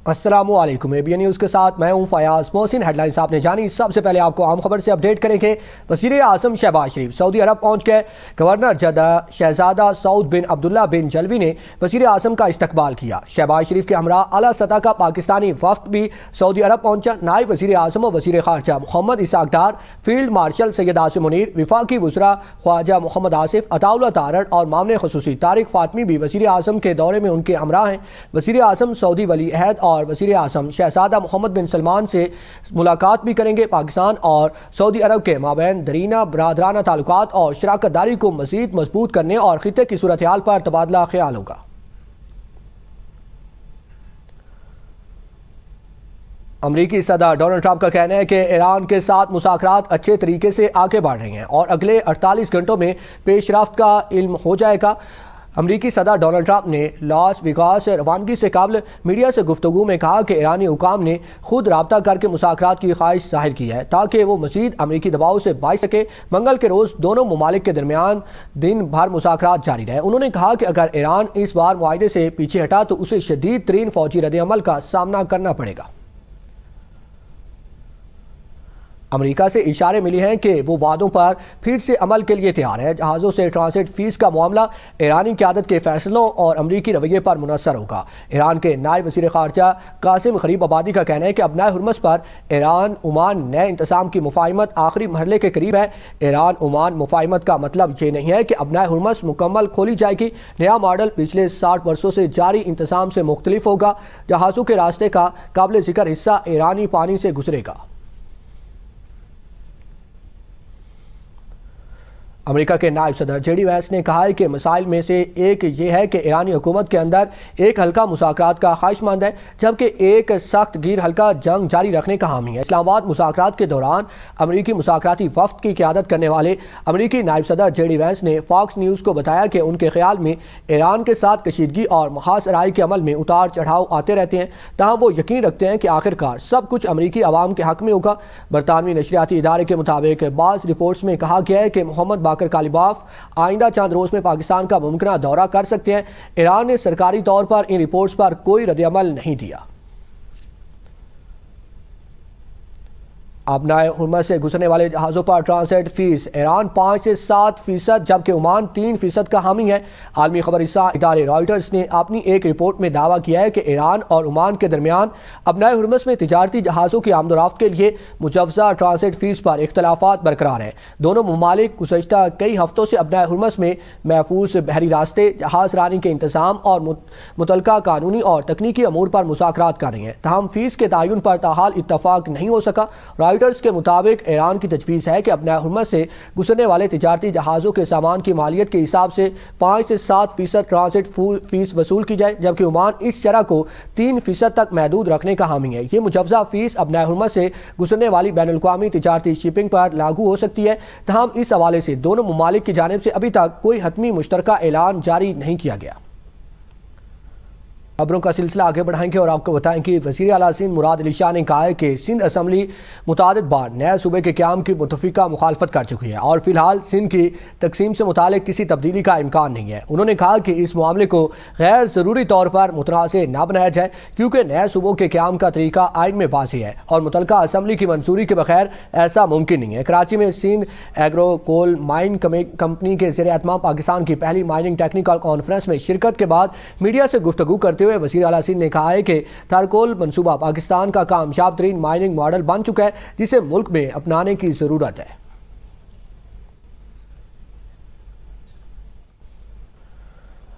السلام علیکم، ABN news کے ساتھ میں ہوں فیاض محسن۔ ہیڈ لائنز آپ نے جانی، سب سے پہلے آپ کو عام خبر سے اپڈیٹ کریں گے۔ وزیر اعظم شہباز شریف سعودی عرب پہنچ گئے۔ گورنر جدہ شہزادہ سعود بن عبداللہ بن جلوی نے وزیر اعظم کا استقبال کیا۔ شہباز شریف کے ہمراہ اعلیٰ سطح کا پاکستانی وفد بھی سعودی عرب پہنچا۔ نائب وزیر اعظم اور وزیر خارجہ محمد اسحاق ڈار، فیلڈ مارشل سید عاصم منیر، وفاقی وزراء خواجہ محمد آصف، عطا اللہ تارڑ اور معاون خصوصی طارق فاطمی بھی وزیر اعظم کے دورے میں ان کے ہمراہ ہیں۔ وزیر اعظم سعودی ولی عہد اور وزیر اعظم شہزادہ محمد بن سلمان سے ملاقات بھی کریں گے۔ پاکستان اور سعودی عرب کے مابین دیرینہ برادرانہ تعلقات اور شراکت داری کو مزید مضبوط کرنے اور خطے کی صورتحال پر تبادلہ خیال ہوگا۔ امریکی صدر ڈونلڈ ٹرمپ کا کہنا ہے کہ ایران کے ساتھ مذاکرات اچھے طریقے سے آگے بڑھ رہے ہیں اور اگلے 48 گھنٹوں میں پیش رفت کا علم ہو جائے گا۔ امریکی صدر ڈونلڈ ٹرمپ نے لاس ویگاس روانگی سے قبل میڈیا سے گفتگو میں کہا کہ ایرانی حکام نے خود رابطہ کر کے مذاکرات کی خواہش ظاہر کی ہے تاکہ وہ مزید امریکی دباؤ سے بچ سکے۔ منگل کے روز دونوں ممالک کے درمیان دن بھر مذاکرات جاری رہے۔ انہوں نے کہا کہ اگر ایران اس بار معاہدے سے پیچھے ہٹا تو اسے شدید ترین فوجی رد عمل کا سامنا کرنا پڑے گا۔ امریکہ سے اشارے ملی ہیں کہ وہ وعدوں پر پھر سے عمل کے لیے تیار ہے۔ جہازوں سے ٹرانزٹ فیس کا معاملہ ایرانی قیادت کے فیصلوں اور امریکی رویے پر منحصر ہوگا۔ ایران کے نائب وزیر خارجہ قاسم غریب آبادی کا کہنا ہے کہ ابنائے ہرمز پر ایران عمان نئے انتظام کی مفاہمت آخری مرحلے کے قریب ہے۔ ایران عمان مفاہمت کا مطلب یہ نہیں ہے کہ ابنائے ہرمز مکمل کھولی جائے گی۔ نیا ماڈل پچھلے 60 برسوں سے جاری انتظام سے مختلف ہوگا۔ جہازوں کے راستے کا قابل ذکر حصہ ایرانی پانی سے گزرے گا۔ امریکہ کے نائب صدر JD وینس نے کہا ہے کہ مسائل میں سے ایک یہ ہے کہ ایرانی حکومت کے اندر ایک حلقہ مذاکرات کا خواہش مند ہے جبکہ ایک سخت گیر حلقہ جنگ جاری رکھنے کا حامی ہے۔ اسلام آباد مذاکرات کے دوران امریکی مذاکراتی وفد کی قیادت کرنے والے امریکی نائب صدر JD وینس نے فاکس نیوز کو بتایا کہ ان کے خیال میں ایران کے ساتھ کشیدگی اور محاذ آرائی کے عمل میں اتار چڑھاؤ آتے رہتے ہیں، تاہم وہ یقین رکھتے ہیں کہ آخرکار سب کچھ امریکی عوام کے حق میں ہوگا۔ برطانوی نشریاتی ادارے کے مطابق بعض رپورٹس میں کہا گیا ہے کہ محمد باقر کالیباف آئندہ چند روز میں پاکستان کا ممکنہ دورہ کر سکتے ہیں۔ ایران نے سرکاری طور پر ان رپورٹس پر کوئی رد عمل نہیں دیا۔ ابنائے ہرمز سے گزرنے والے جہازوں پر ٹرانزٹ فیس ایران 5 سے 7% جبکہ عمان 3% کا حامی ہے۔ عالمی خبر رساں ادارے رائٹرز نے اپنی ایک رپورٹ میں دعویٰ کیا ہے کہ ایران اور عمان کے درمیان ابنائے ہرمز میں تجارتی جہازوں کی آمد و رفت کے لیے مجوزہ ٹرانزٹ فیس پر اختلافات برقرار ہیں۔ دونوں ممالک گزشتہ کئی ہفتوں سے ابنائے ہرمز میں محفوظ بحری راستے، جہاز رانی کے انتظام اور متعلقہ قانونی اور تکنیکی امور پر مذاکرات کر رہی ہیں، تاہم فیس کے تعین پر تاحال اتفاق نہیں ہو سکا۔ رائٹرز کے مطابق ایران کی تجویز ہے کہ ابنائے ہرمز سے گزرنے والے تجارتی جہازوں کے سامان کی مالیت کے حساب سے 5 سے 7% ٹرانزٹ فیس وصول کی جائے، جبکہ عمان اس شرح کو 3% تک محدود رکھنے کا حامی ہے۔ یہ مجوزہ فیس ابنائے ہرمز سے گزرنے والی بین الاقوامی تجارتی شپنگ پر لاگو ہو سکتی ہے، تاہم اس حوالے سے دونوں ممالک کی جانب سے ابھی تک کوئی حتمی مشترکہ اعلان جاری نہیں کیا گیا۔ خبروں کا سلسلہ آگے بڑھائیں گے اور آپ کو بتائیں کہ وزیر اعلیٰ سندھ مراد علی شاہ نے کہا ہے کہ سندھ اسمبلی متعدد بار نئے صوبے کے قیام کی متفقہ مخالفت کر چکی ہے اور فی الحال سندھ کی تقسیم سے متعلق کسی تبدیلی کا امکان نہیں ہے۔ انہوں نے کہا کہ اس معاملے کو غیر ضروری طور پر متنازع نہ بنایا جائے کیونکہ نئے صوبوں کے قیام کا طریقہ آئین میں واضح ہے اور متعلقہ اسمبلی کی منظوری کے بغیر ایسا ممکن نہیں ہے۔ کراچی میں سندھ ایگرو کول مائن کمپنی کے زیر اہتمام پاکستان کی پہلی مائننگ ٹیکنیکل کانفرنس میں شرکت کے بعد میڈیا سے گفتگو کرتے ہوئے وزیر اعلیٰ سندھ نے کہا ہے کہ تھارکول منصوبہ پاکستان کا کامیاب ترین مائننگ ماڈل بن چکا ہے جسے ملک میں اپنانے کی ضرورت ہے۔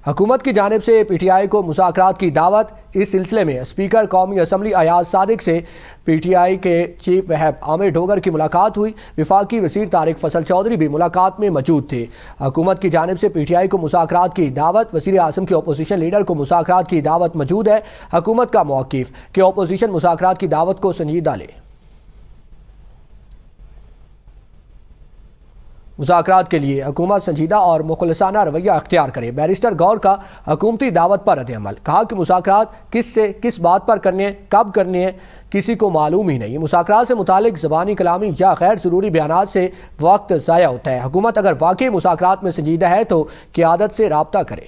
حکومت کی جانب سے PTI کو مذاکرات کی دعوت۔ اس سلسلے میں اسپیکر قومی اسمبلی ایاز صادق سے PTI کے چیف وہب عامر ڈوگر کی ملاقات ہوئی۔ وفاقی وزیر طارق فصل چودھری بھی ملاقات میں موجود تھے۔ حکومت کی جانب سے PTI کو مذاکرات کی دعوت۔ وزیر اعظم کے اپوزیشن لیڈر کو مذاکرات کی دعوت موجود ہے۔ حکومت کا موقف کہ اپوزیشن مذاکرات کی دعوت کو سنجیدہ لے۔ مذاکرات کے لیے حکومت سنجیدہ اور مخلصانہ رویہ اختیار کرے۔ بیرسٹر گور کا حکومتی دعوت پر رد عمل، کہا کہ مذاکرات کس بات پر کرنے ہیں، کب کرنے ہیں، کسی کو معلوم ہی نہیں۔ مذاکرات سے متعلق زبانی کلامی یا غیر ضروری بیانات سے وقت ضائع ہوتا ہے۔ حکومت اگر واقعی مذاکرات میں سنجیدہ ہے تو قیادت سے رابطہ کرے۔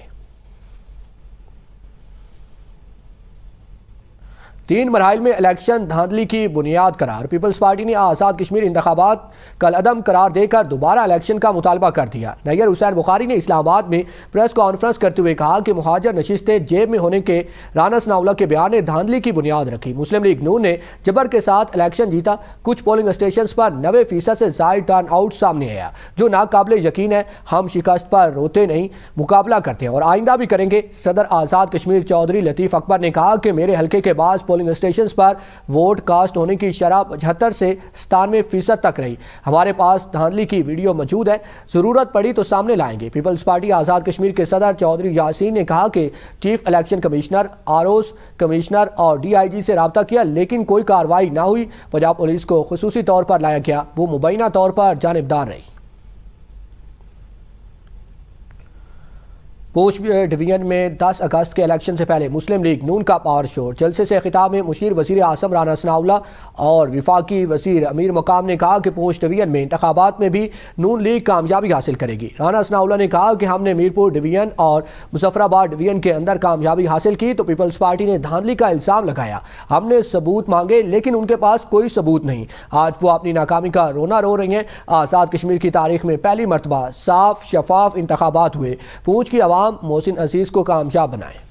3 مراحل میں الیکشن دھاندلی کی بنیاد قرار۔ پیپلز پارٹی نے آزاد کشمیر انتخابات کالعدم قرار دے کر دوبارہ الیکشن کا مطالبہ کر دیا۔ نیئر حسین بخاری نے اسلام آباد میں پریس کانفرنس کرتے ہوئے کہا کہ مہاجر نشستیں جیب میں ہونے کے رانا ثناءاللہ کے بیان نے دھاندلی کی بنیاد رکھی۔ مسلم لیگ نون نے جبر کے ساتھ الیکشن جیتا۔ کچھ پولنگ اسٹیشنز پر 90% سے زائد ٹرن آؤٹ سامنے آیا جو ناقابل یقین ہے۔ ہم شکست پر روتے نہیں، مقابلہ کرتے ہیں اور آئندہ بھی کریں گے۔ صدر آزاد کشمیر چودھری لطیف اکبر نے کہا کہ میرے حلقے کے بعض پولنگ اسٹیشنز پر ووٹ کاسٹ ہونے کی شرح 75 سے 97% تک رہی۔ ہمارے پاس دھاندلی کی ویڈیو موجود ہے، ضرورت پڑی تو سامنے لائیں گے۔ پیپلز پارٹی آزاد کشمیر کے صدر چودھری یاسین نے کہا کہ chief election commissioner, ROs commissioner اور ڈی آئی جی سے رابطہ کیا لیکن کوئی کارروائی نہ ہوئی۔ پنجاب پولیس کو خصوصی طور پر لایا گیا، وہ مبینہ طور پر جانبدار رہی۔ پونچھ ڈویژن میں 10 اگست کے الیکشن سے پہلے مسلم لیگ نون کا پاور شو۔ جلسے سے خطاب میں مشیر وزیر اعظم رانا ثناءاللہ اور وفاقی وزیر امیر مقام نے کہا کہ پونچھ ڈویژن میں انتخابات میں بھی نون لیگ کامیابی حاصل کرے گی۔ رانا ثناءاللہ نے کہا کہ ہم نے میرپور ڈویژن اور مظفرآباد ڈویژن کے اندر کامیابی حاصل کی تو پیپلز پارٹی نے دھاندلی کا الزام لگایا۔ ہم نے ثبوت مانگے لیکن ان کے پاس کوئی ثبوت نہیں۔ آج وہ اپنی ناکامی کا رونا رو رہی ہیں۔ آزاد کشمیر کی تاریخ میں پہلی مرتبہ صاف شفاف انتخابات ہوئے۔ پونچھ کی عوام محسن عزیز کو کامیاب بنائیں۔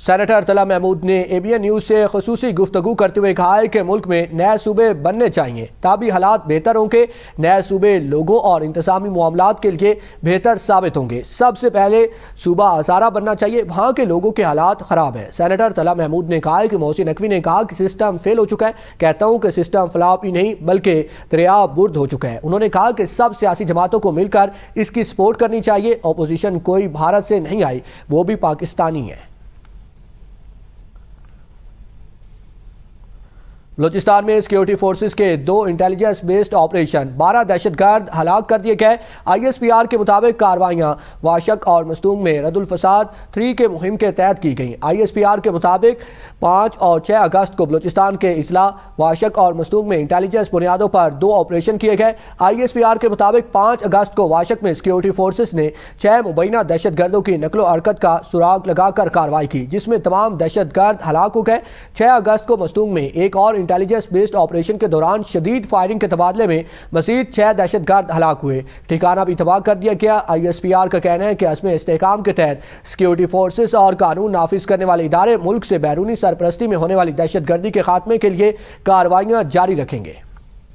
سینیٹر طلعت محمود نے اے بی این نیوز سے خصوصی گفتگو کرتے ہوئے کہا ہے کہ ملک میں نئے صوبے بننے چاہیے تابی حالات بہتر ہوں گے۔ نئے صوبے لوگوں اور انتظامی معاملات کے لیے بہتر ثابت ہوں گے۔ سب سے پہلے صوبہ ہزارہ بننا چاہیے، وہاں کے لوگوں کے حالات خراب ہیں۔ سینیٹر طلعت محمود نے کہا ہے کہ محسن نقوی نے کہا کہ سسٹم فیل ہو چکا ہے۔ کہتا ہوں کہ سسٹم فلاپ ہی نہیں بلکہ دریا برد ہو چکا ہے۔ انہوں نے کہا کہ سب سیاسی جماعتوں کو مل کر اس کی سپورٹ کرنی چاہیے۔ اپوزیشن کوئی بھارت سے نہیں آئی، وہ بھی پاکستانی ہے۔ بلوچستان میں سیکیورٹی فورسز کے 2 انٹیلیجنس بیسڈ آپریشن 12 دہشت گرد ہلاک کر دیے گئے۔ آئی ایس پی آر کے مطابق کارروائیاں واشق اور مستونگ میں رد الفساد 3 کے مہم کے تحت کی گئیں۔ آئی ایس پی آر کے مطابق 5 اور 6 اگست کو بلوچستان کے اضلاع واشق اور مستونگ میں انٹیلیجنس بنیادوں پر 2 آپریشن کیے گئے۔ آئی ایس پی آر کے مطابق 5 اگست کو واشق میں سیکیورٹی فورسز نے 6 مبینہ دہشت گردوں کی نقل و حرکت کا سراغ لگا کر کارروائی کی جس میں تمام دہشت گرد ہلاک ہو گئے۔ 6 اگست کو مستونگ میں ایک اور انٹیلیجنس بیسڈ آپریشن کے دوران شدید فائرنگ کے تبادلے میں مزید 6 دہشت گرد ہلاک ہوئے، ٹھکانہ بھی تباہ کر دیا گیا۔ آئی ایس پی آر کا کہنا ہے کہ عزم استحکام کے تحت سیکیورٹی فورسز اور قانون نافذ کرنے والے ادارے ملک سے بیرونی سرپرستی میں ہونے والی دہشت گردی کے خاتمے کے لیے کارروائیاں جاری رکھیں گے۔